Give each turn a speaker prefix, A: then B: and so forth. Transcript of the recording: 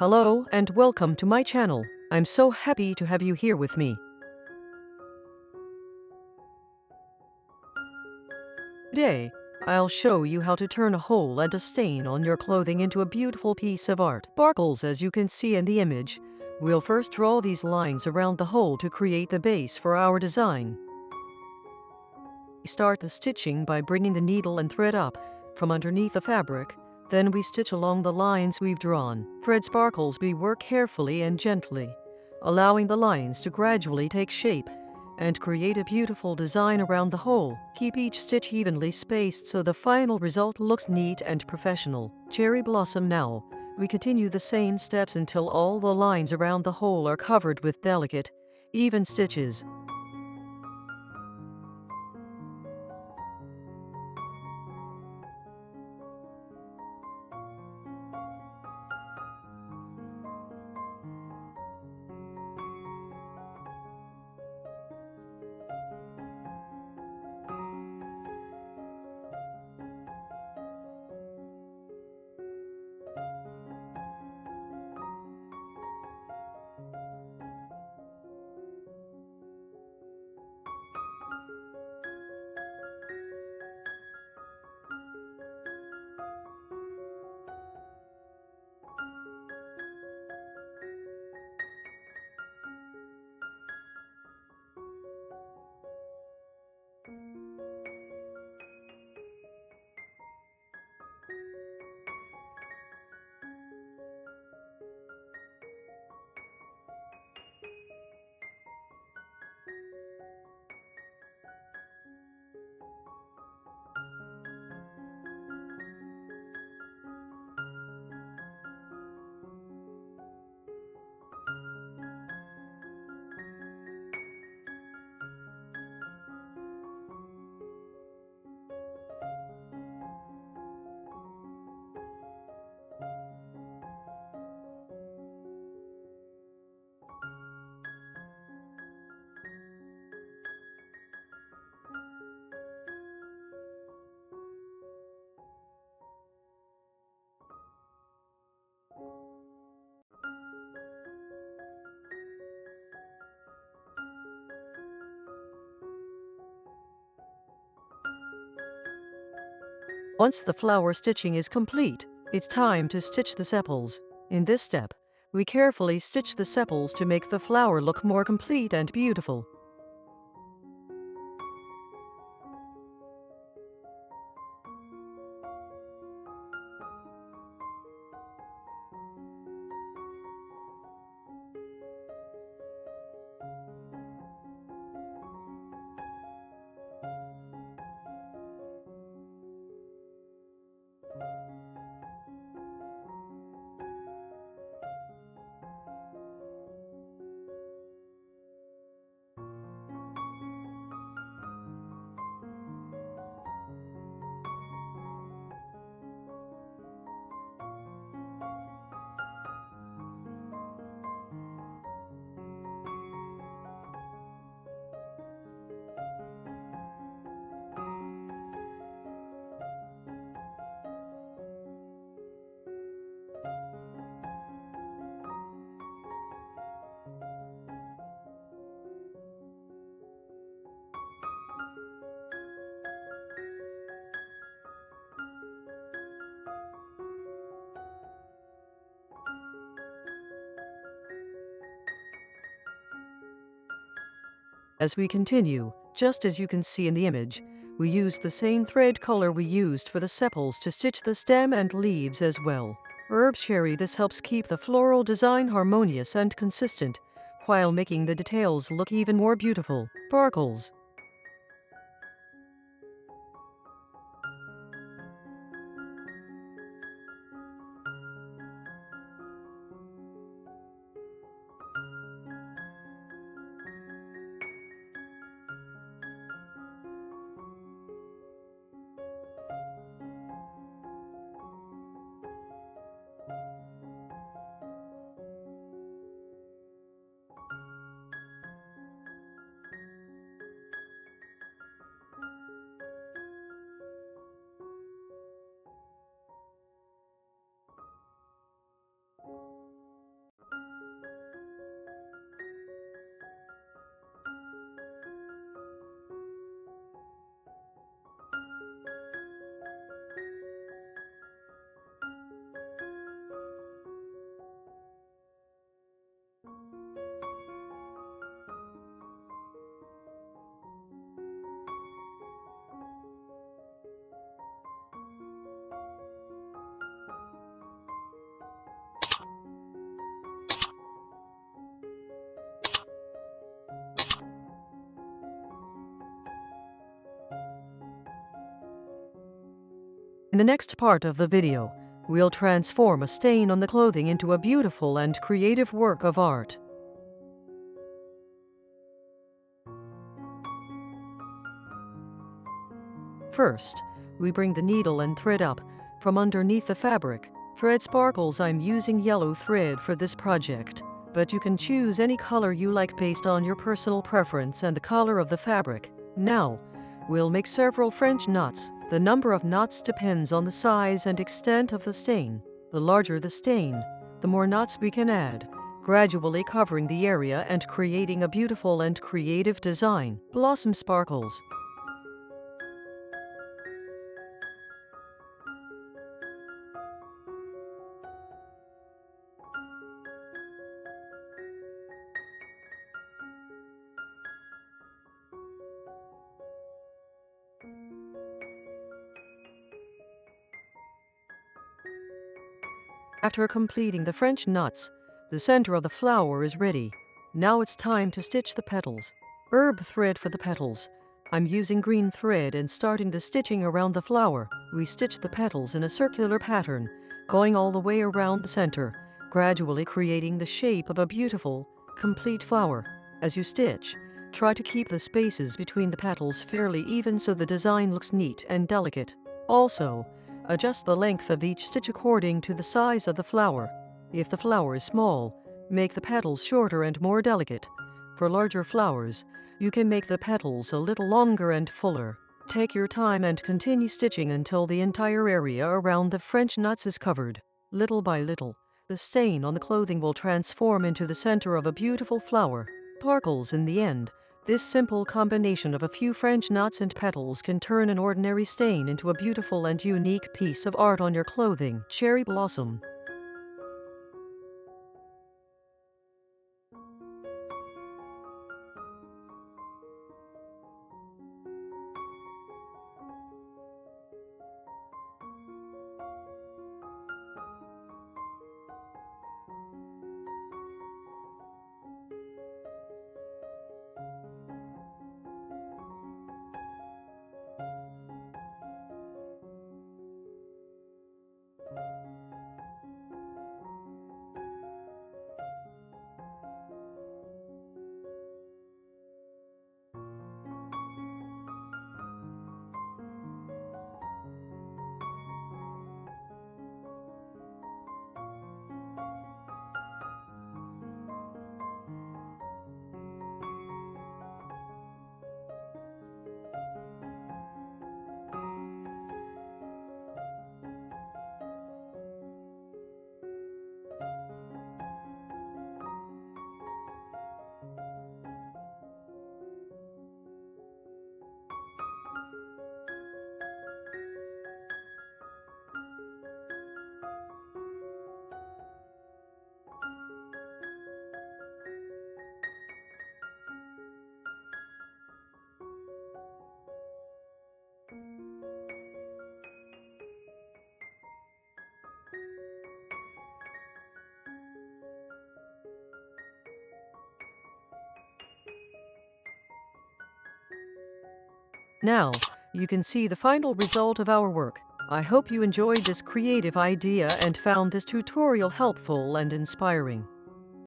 A: Hello and welcome to my channel. I'm so happy to have you here with me. Today, I'll show you how to turn a hole and a stain on your clothing into a beautiful piece of art. Sparkles, as you can see in the image. We'll first draw these lines around the hole to create the base for our design. Start the stitching by bringing the needle and thread up from underneath the fabric. Then we stitch along the lines we've drawn. Thread sparkles, we work carefully and gently, allowing the lines to gradually take shape and create a beautiful design around the hole. Keep each stitch evenly spaced so the final result looks neat and professional. Cherry blossom. Now, we continue the same steps until all the lines around the hole are covered with delicate, even stitches. Once the flower stitching is complete, it's time to stitch the sepals. In this step, we carefully stitch the sepals to make the flower look more complete and beautiful. As we continue, just as you can see in the image, we use the same thread color we used for the sepals to stitch the stem and leaves as well. Herb cherry. This helps keep the floral design harmonious and consistent, while making the details look even more beautiful. Sparkles. In the next part of the video, we'll transform a stain on the clothing into a beautiful and creative work of art. First, we bring the needle and thread up from underneath the fabric. Thread sparkles. I'm using yellow thread for this project, but you can choose any color you like based on your personal preference and the color of the fabric. Now, we'll make several French knots. The number of knots depends on the size and extent of the stain. The larger the stain, the more knots we can add, gradually covering the area and creating a beautiful and creative design. Blossom sparkles. After completing the French knots, the center of the flower is ready. Now it's time to stitch the petals. Herb thread for the petals. I'm using green thread and starting the stitching around the flower. We stitch the petals in a circular pattern, going all the way around the center, gradually creating the shape of a beautiful, complete flower. As you stitch, try to keep the spaces between the petals fairly even so the design looks neat and delicate. Also, adjust the length of each stitch according to the size of the flower. If the flower is small, make the petals shorter and more delicate. For larger flowers, you can make the petals a little longer and fuller. Take your time and continue stitching until the entire area around the French knots is covered. Little by little, the stain on the clothing will transform into the center of a beautiful flower. Sparkles in the end. This simple combination of a few French knots and petals can turn an ordinary stain into a beautiful and unique piece of art on your clothing. Cherry blossom. Now, you can see the final result of our work. I hope you enjoyed this creative idea and found this tutorial helpful and inspiring.